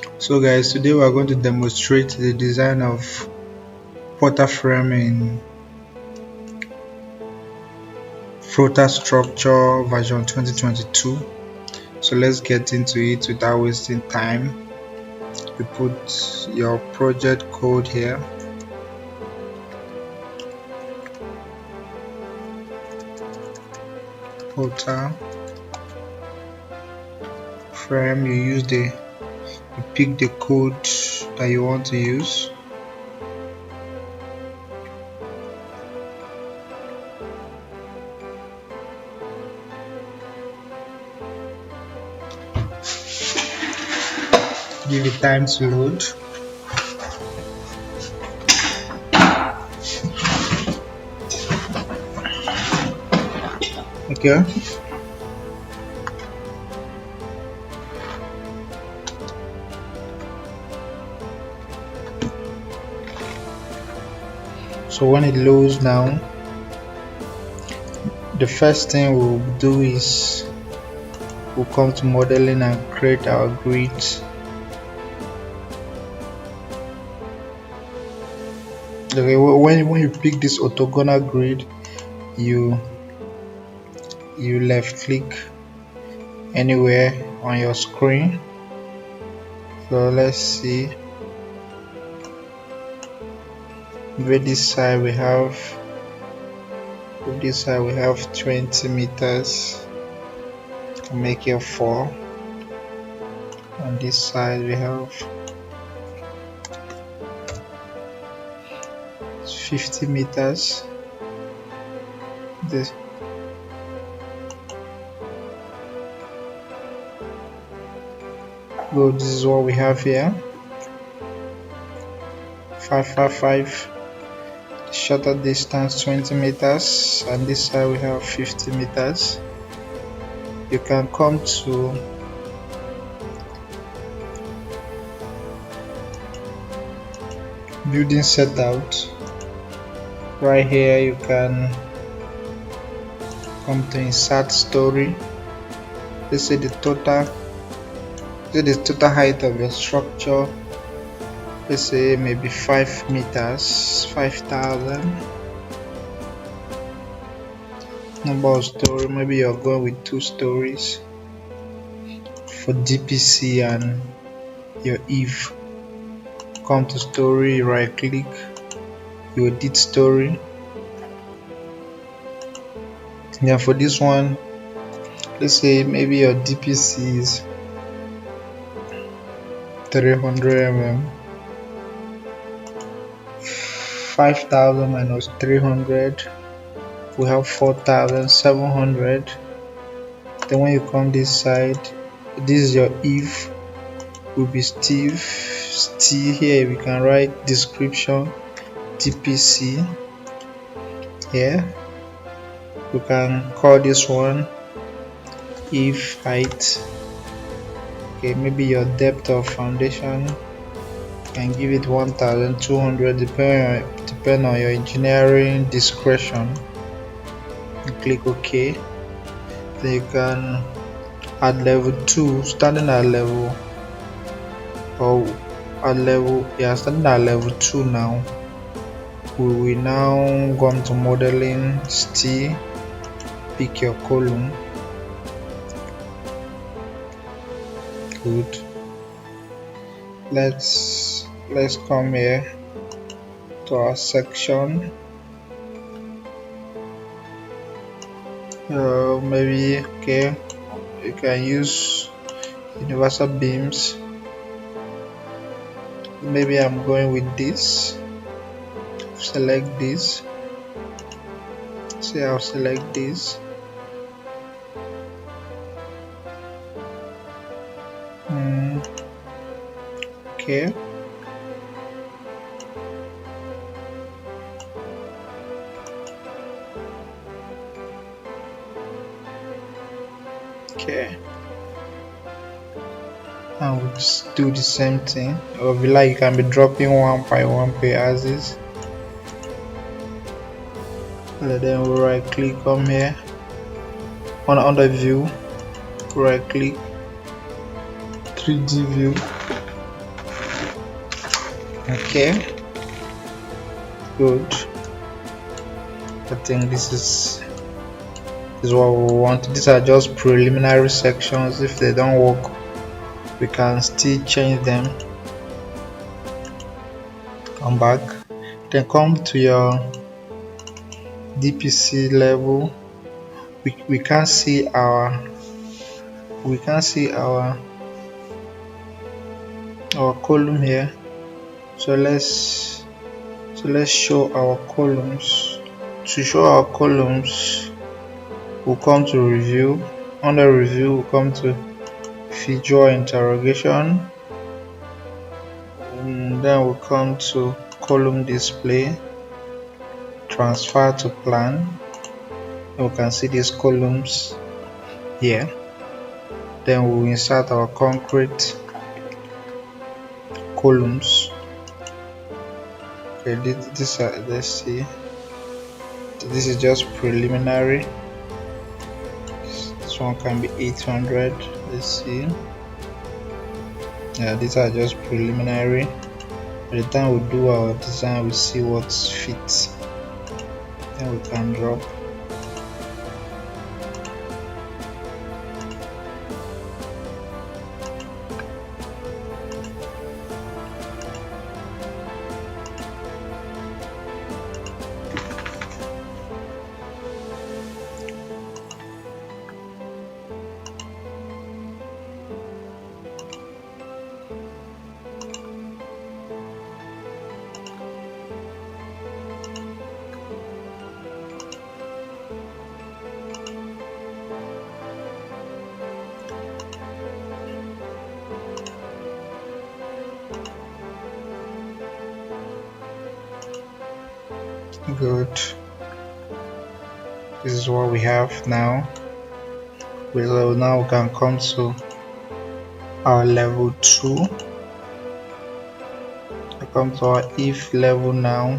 So guys, today we are going to demonstrate the design of Prota frame in Prota Structure version 2022. So let's get into it without wasting time. You put your project code here. Prota frame, you pick the code that you want to use. Give it time to load. Okay. So when it loads now, the first thing we'll do is we'll come to modeling and create our grids. Okay, when you pick this orthogonal grid, you left click anywhere on your screen. So let's see. With this side we have 20 meters. Make it 4. On this side we have 50 meters. This is what we have here. 555. Shutter distance 20 meters, and this side we have 50 meters. You can come to building setout. Right here you can come to insert story. Let's say the total height of your structure, let's say maybe 5 meters, 5,000. Number of story, maybe you're going with 2 stories for DPC and your eve. Come to story, right click, you edit story. Then for this one, let's say maybe your DPC is 300 mm. 5,000 minus 300, we have 4,700. Then when you come this side, this is your eve, will be Steve. Here we can write description DPC. Here we can call this one eve height. Okay, maybe your depth of foundation, can give it 1,200, depend on your engineering discretion. You click OK. Then you can add level 2, starting at level, starting at level 2 now. We will now go to modeling, still pick your column. Good. Let's come here to our section. Maybe okay, you can use universal beams. Maybe I'm going with this. Select this. Say I'll select this. Okay. Okay. And we'll just do the same thing. Or if you like, you can be dropping one by one per axis. And then we'll right click, come here on the view, right click, 3D view, Okay, good. I think this is what we want. These are just preliminary sections. If they don't work, we can still change them. Come back, then come to your DPC level. We can't see our column here, so let's show our columns. To show our columns, we'll come to review. Under review, we'll come to feature interrogation, and then we'll come to column display, transfer to plan. And we can see these columns here. Then we'll insert our concrete columns. Okay, this let's see. This is just preliminary. This one can be 800. Let's see. Yeah, these are just preliminary. By the time we do our design, we see what's fit. Then we can drop. Good. This is what we have now. Now we can come to our level 2. I come to our if level now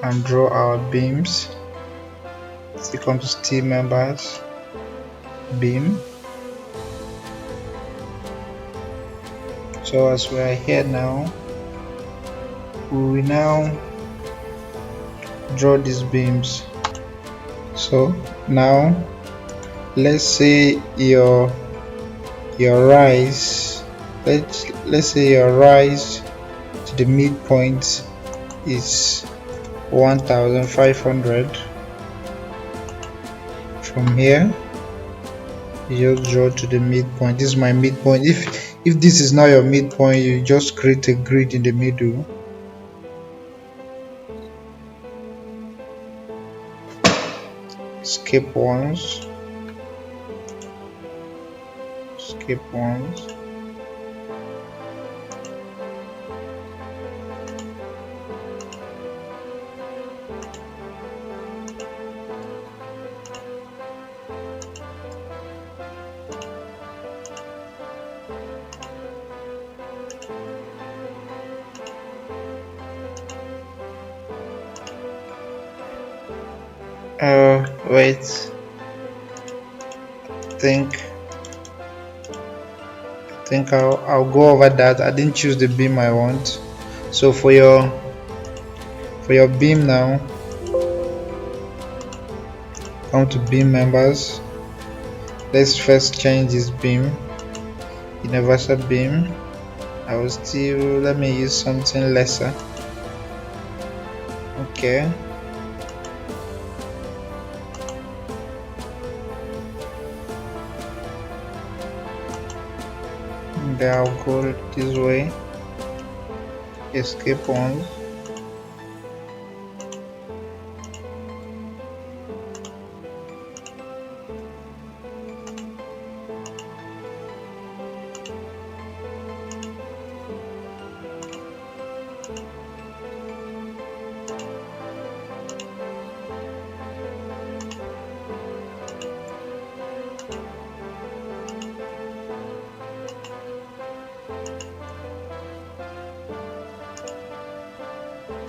and draw our beams. So come to steel members, beam. So as we are here now, we will now draw these beams. So now let's say your rise, let's say your rise to the midpoint is 1500. From here you just draw to the midpoint. This is my midpoint. If this is not your midpoint, you just create a grid in the middle. Skip ones. Wait. I think I'll go over that. I didn't choose the beam I want. So for your beam now, come to beam members. Let's first change this beam, universal beam. Let me use something lesser. Okay. Then I'll go this way. Escape ones.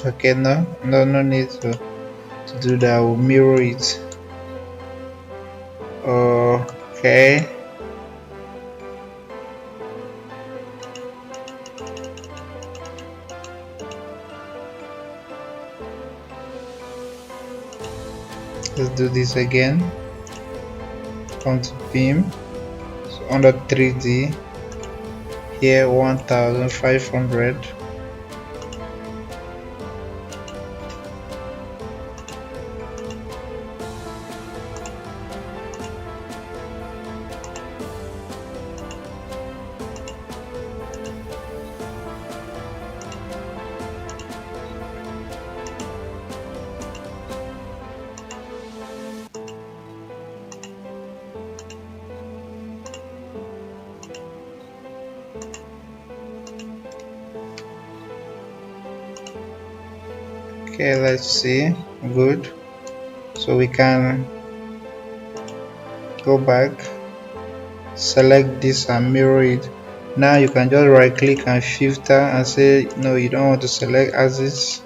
Okay, no need to do that. We'll mirror it. Okay. Let's do this again. Come to beam. So under 3D, here 1500. Okay, let's see. Good. So we can go back, select this and mirror it. Now you can just right click and filter and say no, you don't want to select axis,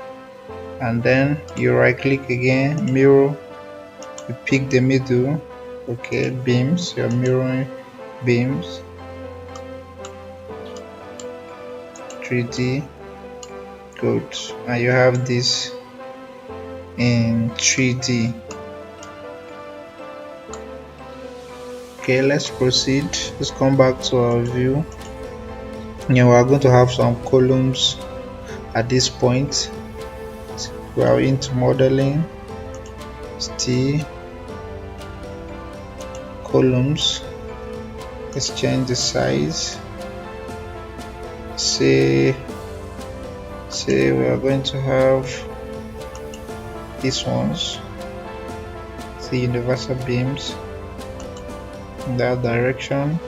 and then you right click again, mirror, you pick the middle. Okay, beams, you're mirroring beams, 3D. Good. And you have this in 3D. Okay, let's proceed. Let's come back to our view. Now we are going to have some columns at this point. We are into modeling, still columns. Let's change the size. Say we are going to have these ones, the universal beams in that direction.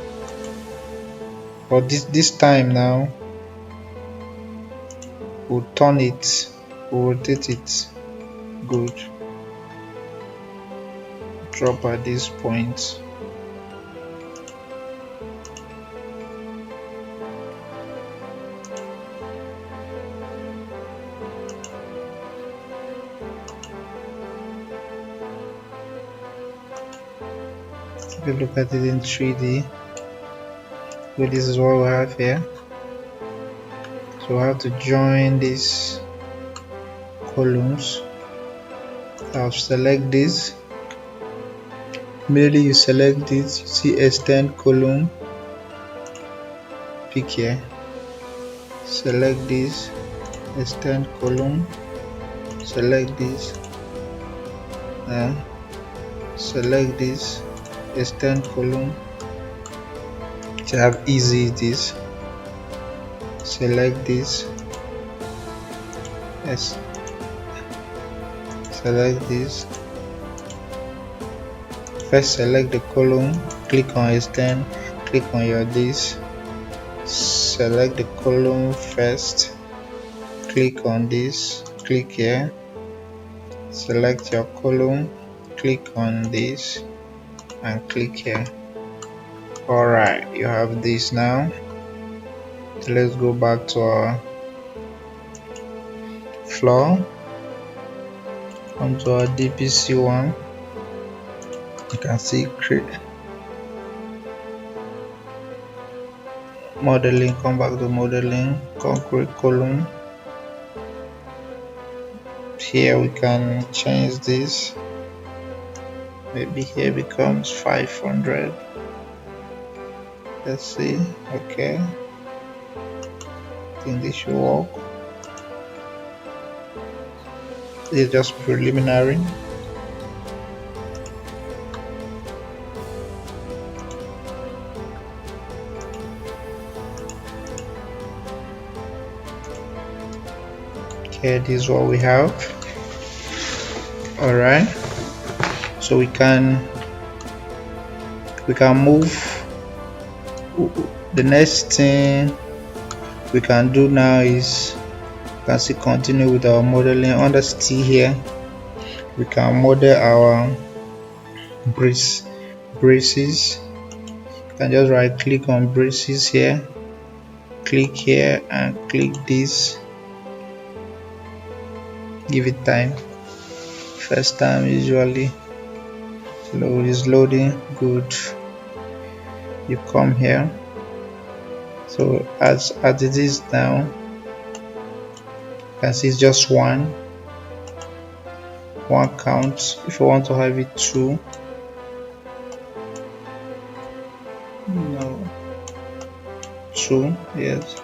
But this time now we'll turn it, we'll rotate it. Good. Drop at this point. Take a look at it in 3D. Well, this is what we have here. So we have to join these columns. I'll select this. Immediately you select this, you see extend column. Pick here. Select this, extend column. Select this. Select this, extend column. To have easy this. Select this. Yes. Select this. First select the column, click on extend, click on your this. Select the column first, click on this, click here. Select your column, click on this and click here. Alright, you have this now. So let's go back to our floor. Come to our DPC one. You can see create modeling. Come back to modeling, concrete column. Here we can change this. Maybe here becomes 500. Let's see. Okay, I think this should work. It's just preliminary. Okay, this is what we have. All right, so we can move. The next thing we can do now is you can see continue with our modeling. Under still here we can model our braces. You can just right click on braces here, click here and click this. Give it time. First time usually slow, is loading. Good. You come here. So as it is now, you can see it's just one. one count. If you want to have it two, no, two, yes,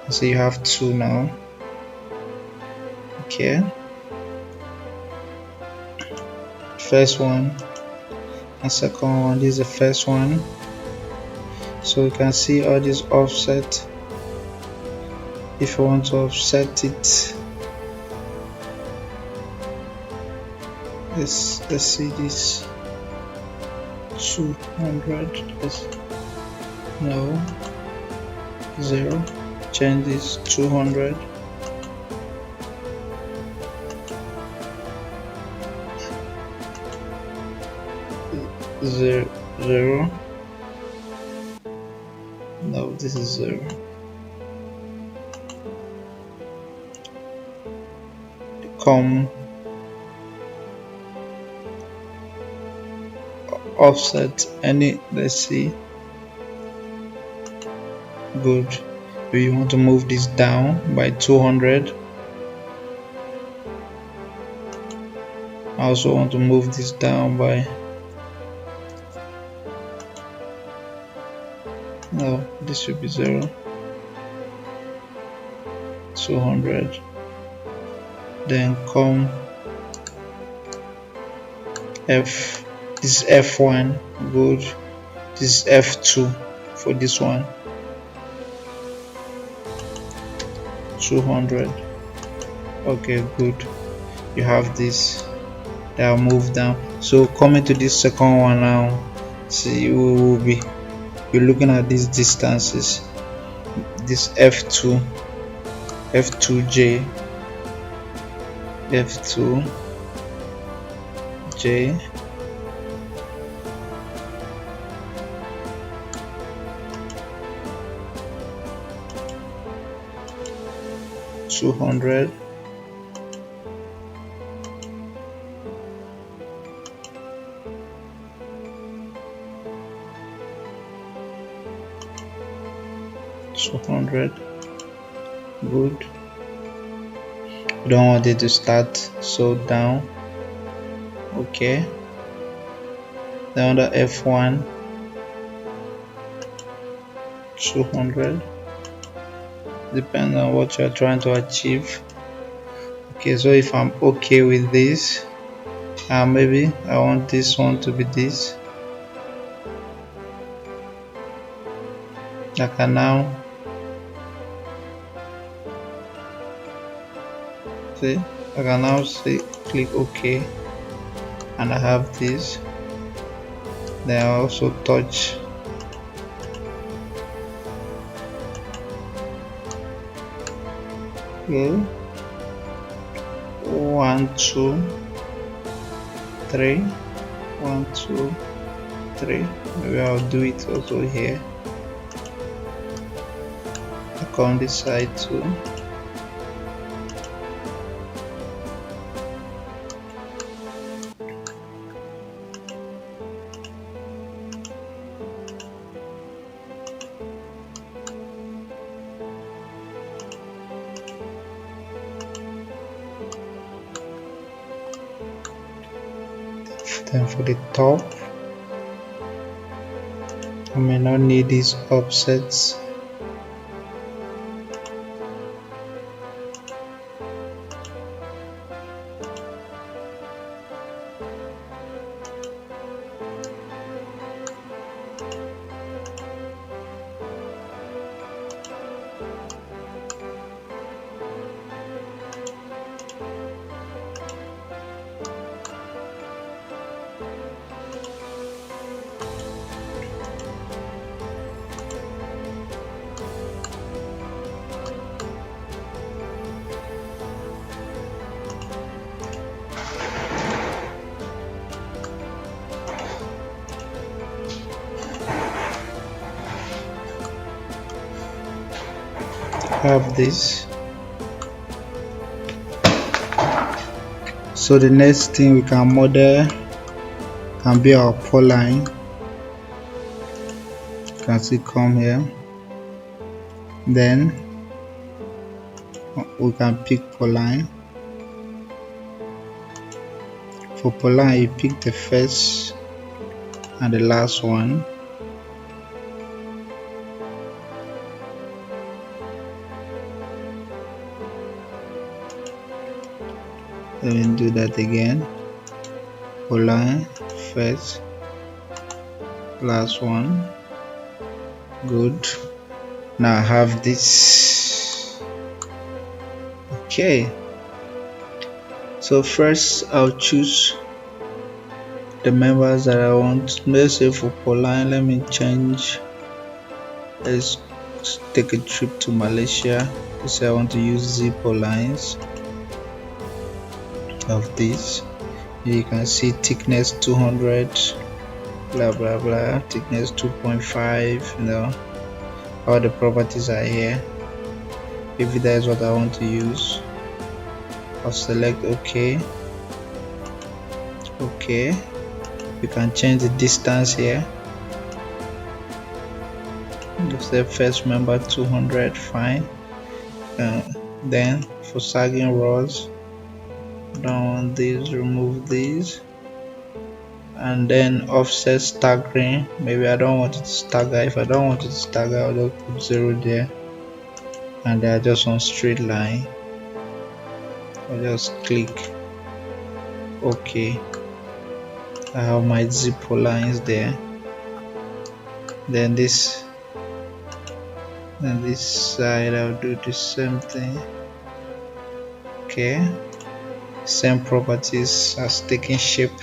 so you have two now. Okay, first one and second one. This is the first one, so you can see all this offset. If you want to offset it, let's see this 200. No, 0. Change this 200. Zero. No, this is 0. Come offset any, let's see. Good. We want to move this down by 200. I also want to move this down by, no, this should be 0. 200. Then come F. This is F1. Good. This is F2 for this one. 200. Okay, good. You have this. That will move down. So coming to this second one now, see, we will be looking at these distances. This F2, F2J, F2J, $200. Good. We don't want it to start so down. Okay. Then under F1, 200. Depends on what you're trying to achieve. Okay, so if I'm okay with this, maybe I want this one to be this. I can now see, I can now say click OK, and I have this. Then I also touch okay. 1 2 3 1 2 3. Maybe I'll do it also here. On this side too. Then for the top, I may not need these offsets. Have this. So the next thing we can model can be our pole line. You can see come here. Then we can pick pole line. For polyline, you pick the first and the last one. Let me do that again. Polyline, first, last one. Good. Now I have this. Okay. So first I'll choose the members that I want. Let's say for polyline, let me change. Let's take a trip to Malaysia. Let's say I want to use Z polylines of this. You can see thickness 200, blah blah blah, thickness 2.5, you know, all the properties are here. If that is what I want to use, I'll select OK. OK. You can change the distance here. Say first member 200, fine. Then for sagging rods, don't want these, remove these. And then offset staggering, maybe I don't want it to stagger. If I don't want it to stagger, I'll just put 0 there, and they are just on straight line. I'll just click OK. I have my zip lines there. Then this side I'll do the same thing. Okay, same properties as taking shape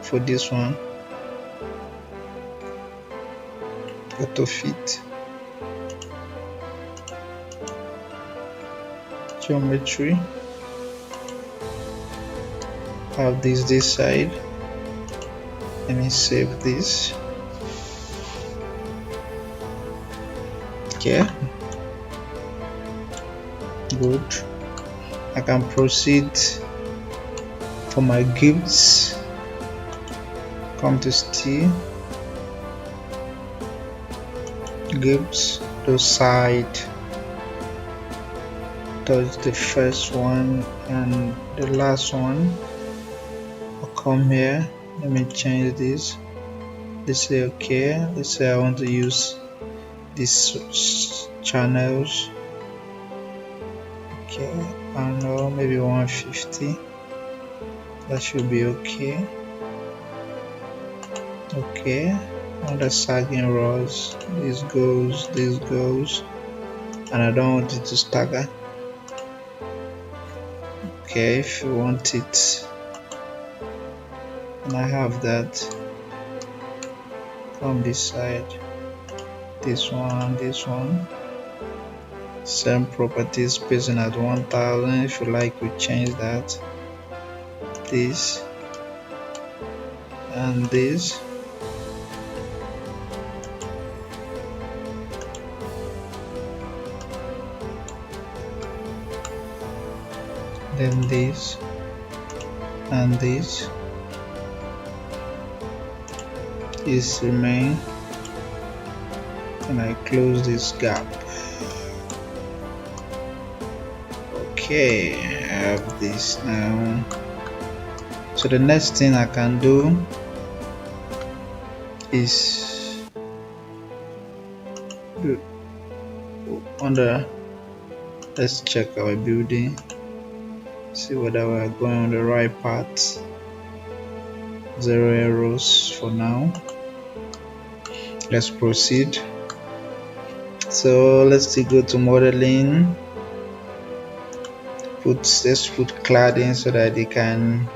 for this one. Auto fit, geometry, have this side. Let me save this. Okay, good. I can proceed for my gifts. Come to steel, gifts, the side, touch the first one and the last one. I'll come here. Let me change this. Let's say OK. Let's say I want to use these channels. Okay, I don't know, maybe 150. That should be okay. Okay, on the sagging rods, this goes, and I don't want it to stagger. Okay, if you want it, and I have that on this side, this one, same properties, spacing at 1000. If you like, we change that. This and this. Then this and this is remain, and I close this gap. Okay, I have this now. So the next thing I can do is let's check our building, see whether we are going on the right path. 0 errors for now. Let's proceed. So let's still go to modeling. Let's put cladding so that they can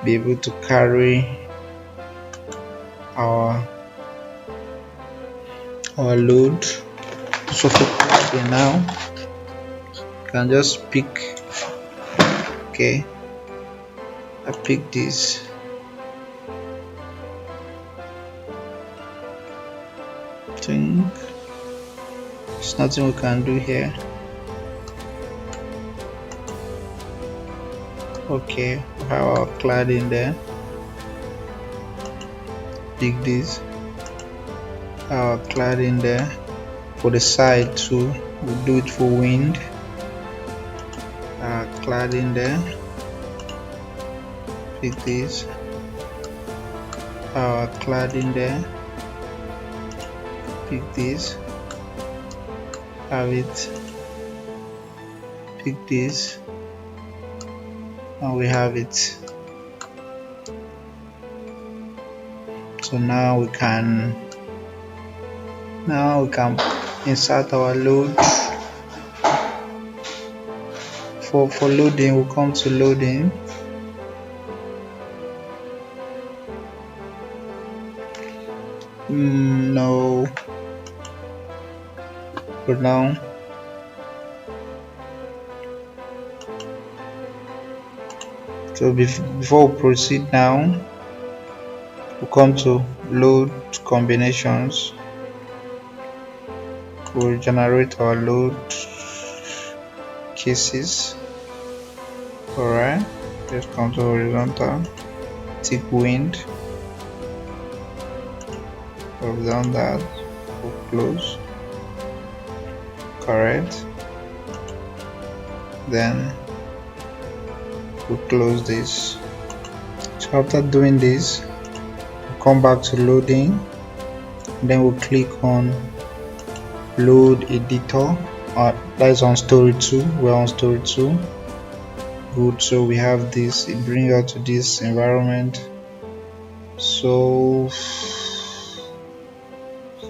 be able to carry our load. So for cladding now, you can just pick. Okay, I pick this. There's nothing we can do here. Okay, we have our cladding there. Pick this. Our cladding there. For the side too, we'll do it for wind. Cladding there. Pick this, our cladding there. Pick this, have it. Pick this, and we have it. So now we can insert our load. For loading, we'll come to loading. No, put down. So before we proceed now, we'll come to load combinations. We'll generate our load cases. Alright, just come to horizontal, tick wind. We've done that. We'll close. Correct. Then we'll close this. So after doing this, we'll come back to loading. Then we'll click on load editor. That's on story 2. We're on story 2. Good. So we have this. It brings us to this environment. So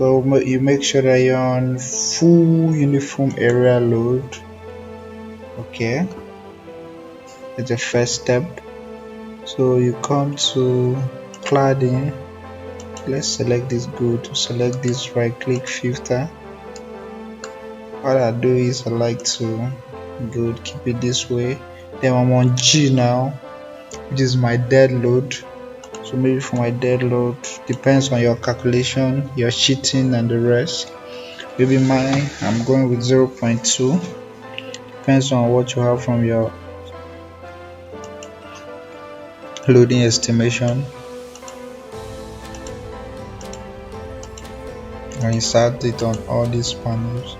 you make sure that you're on full uniform area load. Okay, it's the first step. So you come to cladding. Let's select this. Go to select this, right click, filter. What I do is I like to keep it this way. Then I'm on G now, which is my dead load. So maybe for my dead load, depends on your calculation, your sheeting and the rest. Maybe mine, I'm going with 0.2. Depends on what you have from your loading estimation. I insert it on all these panels.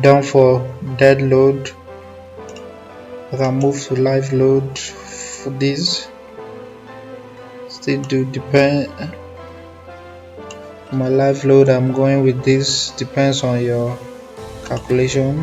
Done for dead load. I can move to live load for this. Still do depend on my live load. I'm going with this. Depends on your calculation.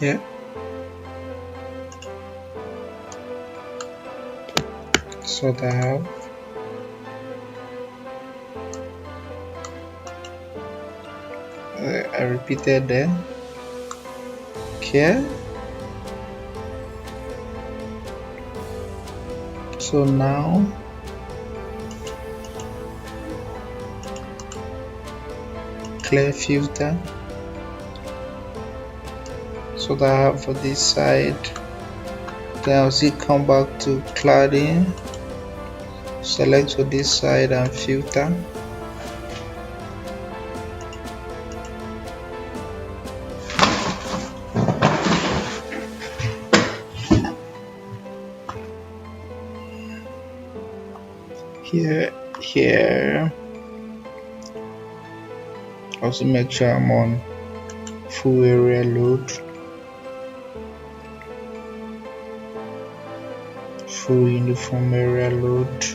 here. So that I have I repeated there. Okay. So now clear filter. So that I have for this side. Then I'll see come back to cladding. Select for this side and filter. Here. Also make sure I'm on full area load, full uniform area load,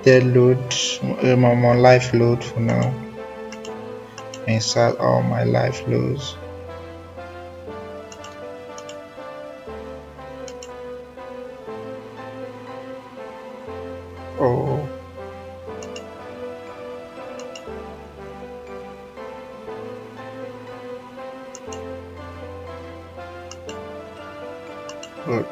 dead load. I'm on live load for now. Insert all my live loads. Oh. Good.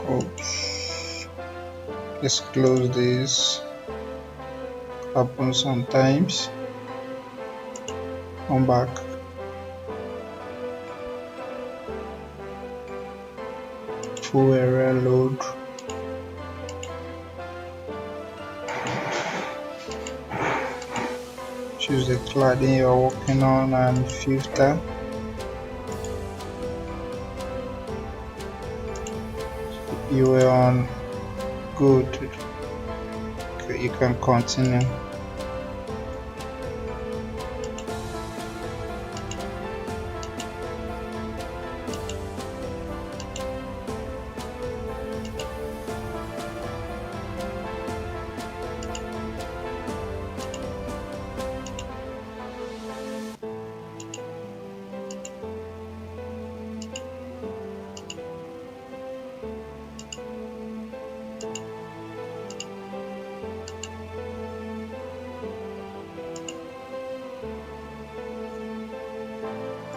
Oops. Let's close this. Happens sometimes. Come back. Full area load. Choose the cladding you're working on and filter. You were on good. Okay, you can continue.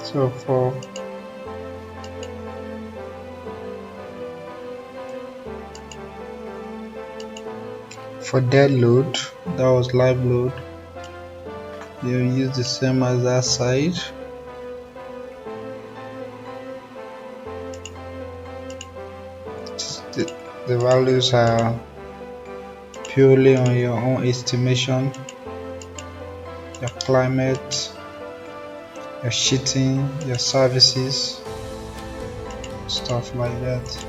So for dead load, that was live load, you use the same as that side. The values are purely on your own estimation, your climate, your sheeting, your services, stuff like that.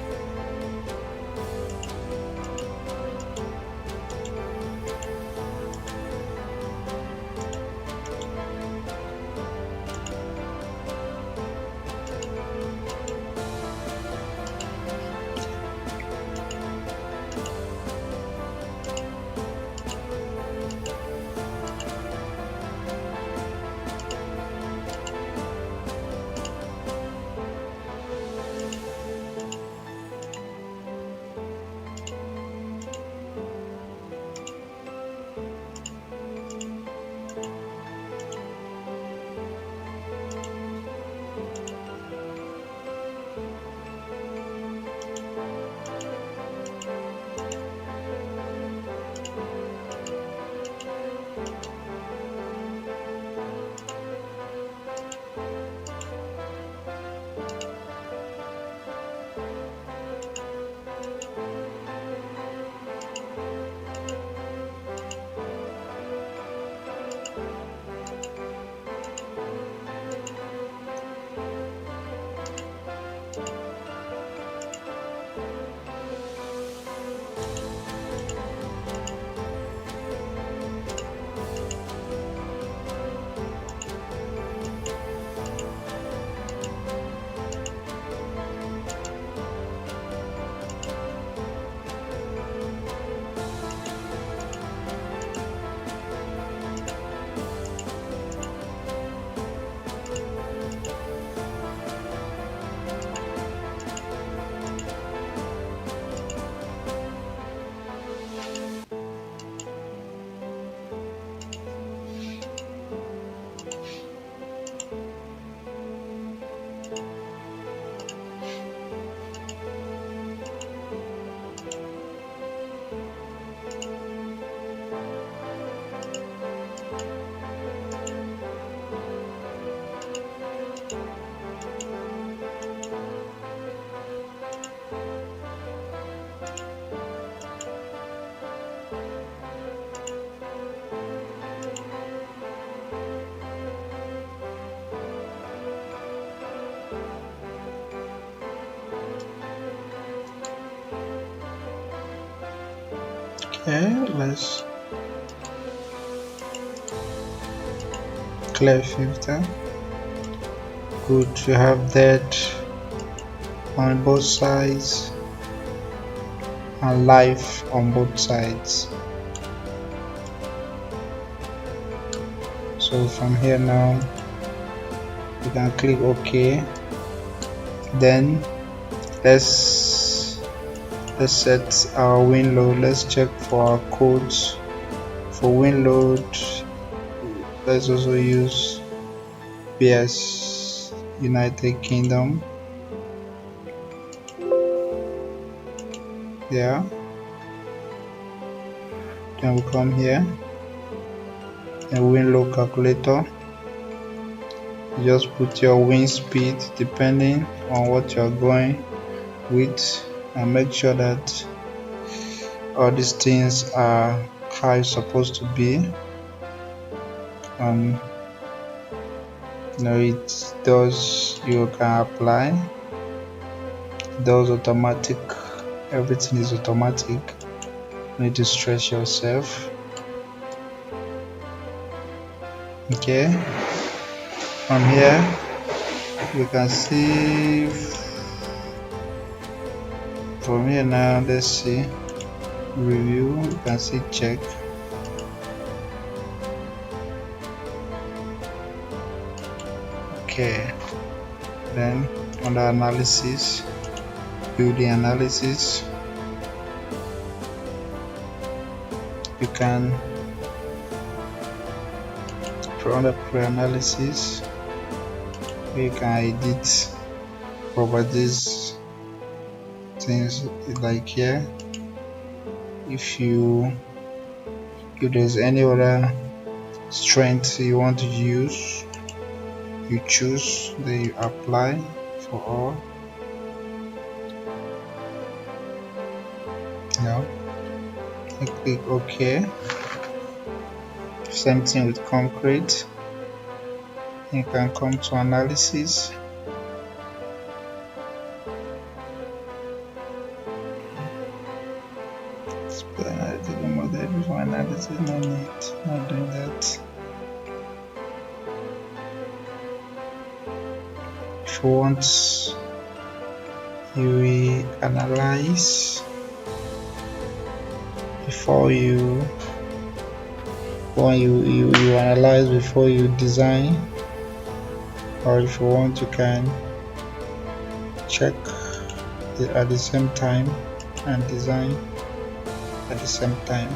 Okay, let's clear filter. Good, you have that on both sides and live on both sides. So from here now you can click OK. Then let's set our win load. Let's check for our codes. For win load, let's also use PS United Kingdom. Yeah, then we come here and win load calculator. You just put your wind speed depending on what you're going with, and make sure that all these things are how it's supposed to be. It does, you can apply, it does automatic, everything is automatic. You need to stress yourself. Okay, from here you can see, from here now, let's see review, you can see check. Okay, then under analysis, building analysis, you can run a pre-analysis. You can edit properties, things like here. If there's any other strength you want to use, you choose, then you apply for all. Now you click OK. Same thing with concrete. You can come to analysis. The model before analysis, no need, not doing that. If you want, you will analyze before you analyze before you design, or if you want, you can check at the same time and design at the same time.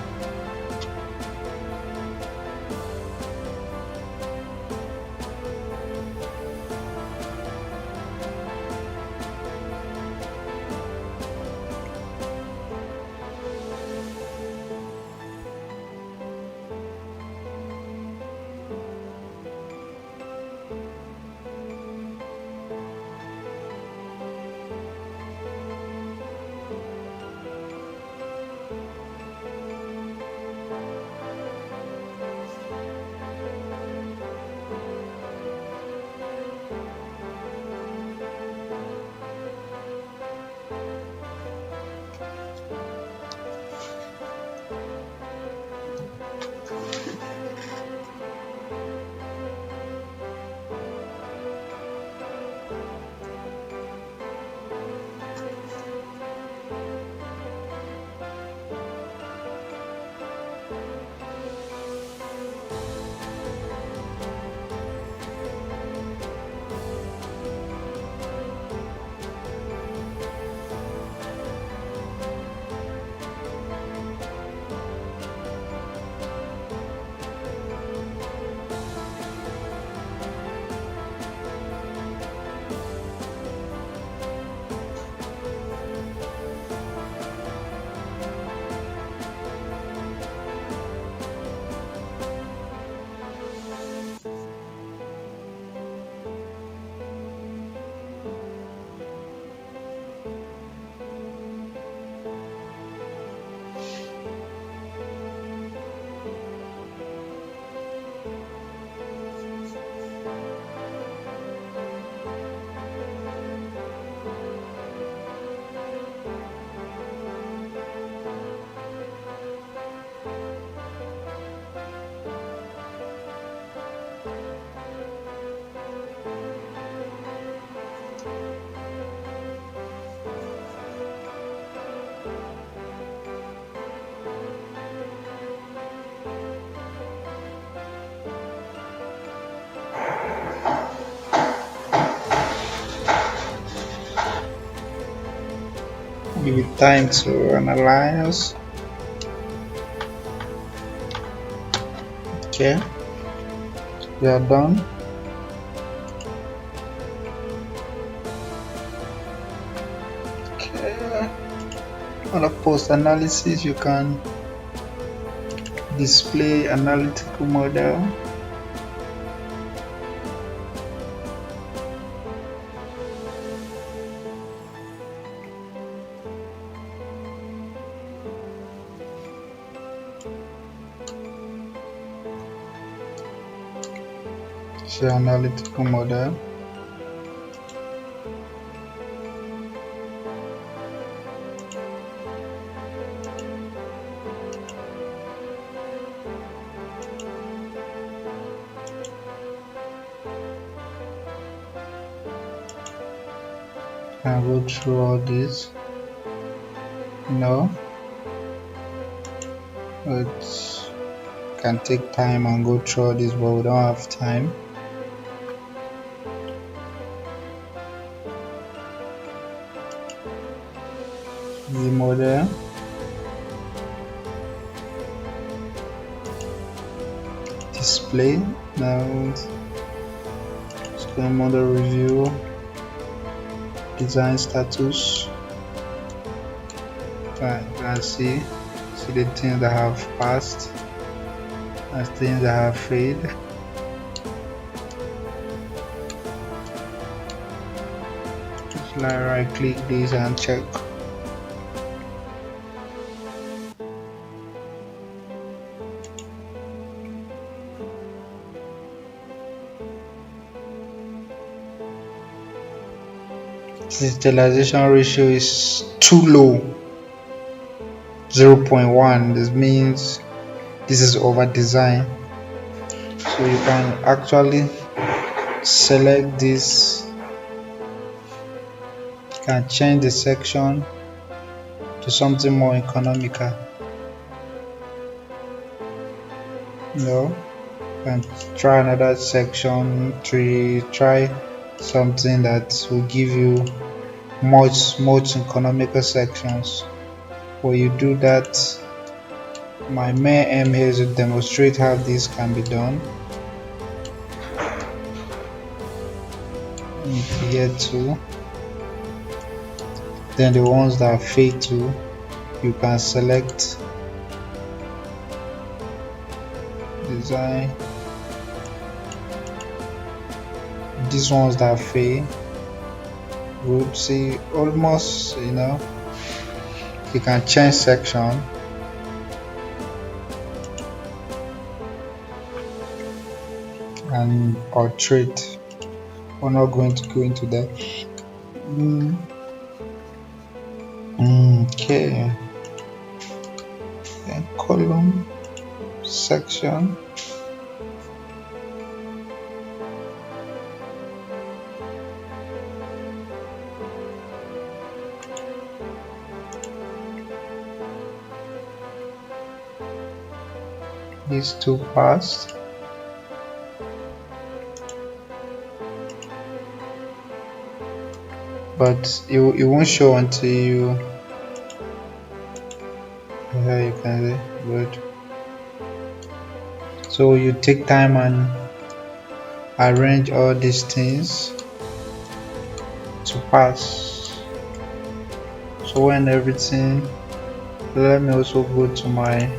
Give it time to analyze. Okay, we are done. Okay, on the post analysis, you can display analytical model. Show analytical model. Can go through all this. No, it can take time and go through all this, but we don't have time. The model, display. Now Come under review, design status. You can see the things that have passed and things that have failed. Just like right click this and check. The sterilization ratio is too low, 0.1. This means this is over design. So you can actually select this. You can change the section to something more economical. You can try another section, try something that will give you much economical sections. When you do that, my main aim here is to demonstrate how this can be done. Here too, then the ones that fade to, you can select design. These ones that fade would see almost, you can change section. And or trade. We're not going to go into that. Okay. Then column section. These two passed. But it won't show until you can see. Good. So you take time and arrange all these things to pass. So when everything, let me also go to my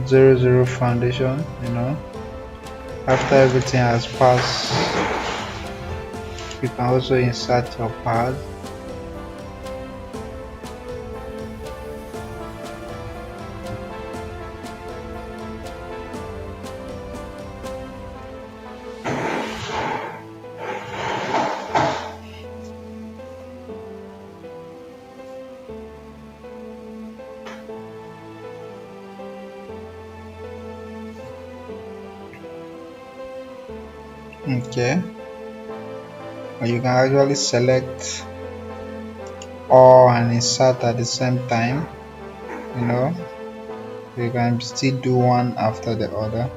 00 foundation. After everything has passed, you can also insert your path. Okay, or you can actually select all and insert at the same time. You can still do one after the other.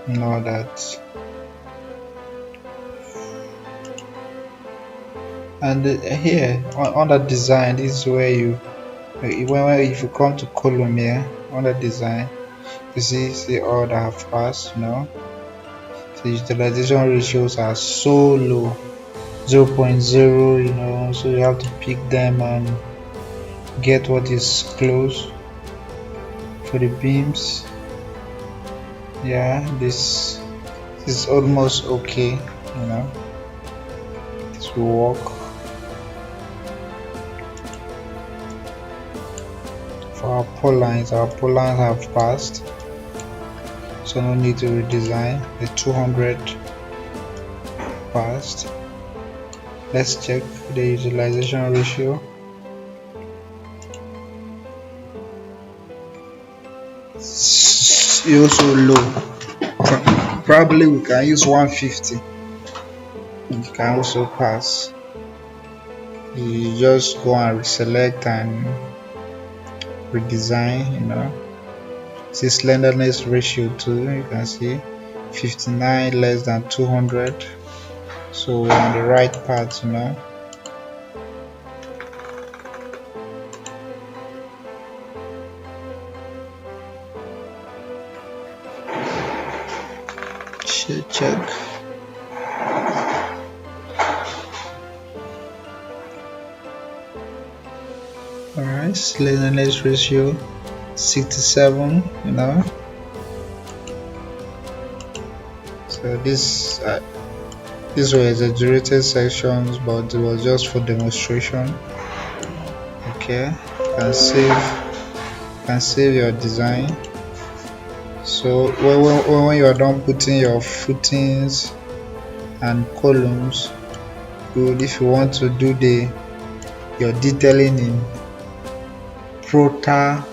That. And here under design, this is where if you come to column here under design, you see all that have passed. The utilization ratios are so low, 0.0. So you have to pick them and get what is close. For the beams, this is almost okay. This will work. For our pole lines have passed, so no need to redesign. The 200 passed. Let's check the utilization ratio. It's also low. Probably we can use 150. You can also pass. You just go and reselect and redesign. See slenderness ratio too, you can see 59 less than 200. So we're on the right path. check. Alright, cleanliness ratio 67, so these were exaggerated sections, but it was just for demonstration. Okay, you can save your design. So when you are done putting your footings and columns, if you want to do your detailing in Prota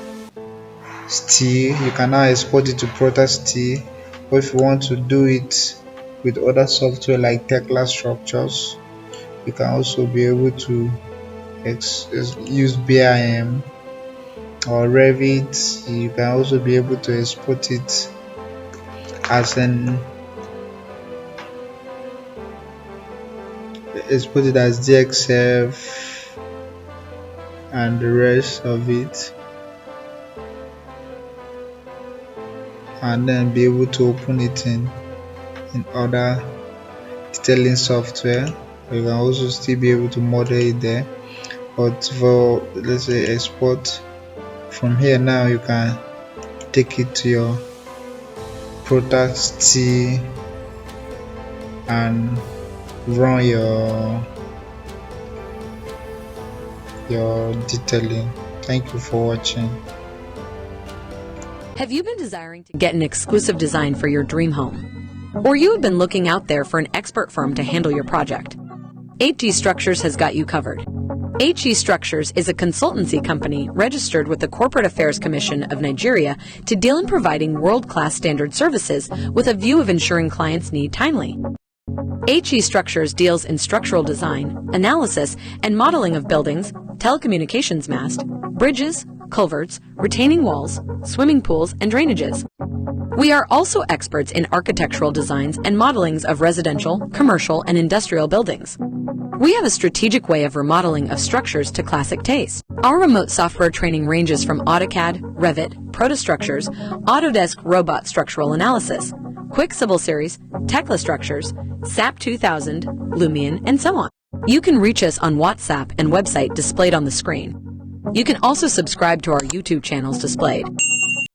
Structure, you can now export it to Prota Structure. Or if you want to do it with other software like Prota Structures, you can also be able to use BIM or Revit. You can also be able to export it as DXF and the rest of it, and then be able to open it in other detailing software. You can also still be able to model it there, but for, let's say, export from here, now you can take it to your Prota Structure and run your detailing. Thank you for watching. Have you been desiring to get an exclusive design for your dream home? Or you have been looking out there for an expert firm to handle your project? HE Structures has got you covered. HE Structures is a consultancy company registered with the Corporate Affairs Commission of Nigeria to deal in providing world-class standard services with a view of ensuring clients' need timely. HE Structures deals in structural design, analysis, and modeling of buildings, telecommunications mast, bridges, culverts, retaining walls, swimming pools, and drainages. We are also experts in architectural designs and modelings of residential, commercial, and industrial buildings. We have a strategic way of remodeling of structures to classic taste. Our remote software training ranges from AutoCAD, Revit, Prota Structures, Autodesk Robot Structural Analysis, Quick Civil Series, Tekla Structures, SAP 2000, Lumion, and so on. You can reach us on WhatsApp and website displayed on the screen. You can also subscribe to our YouTube channels displayed.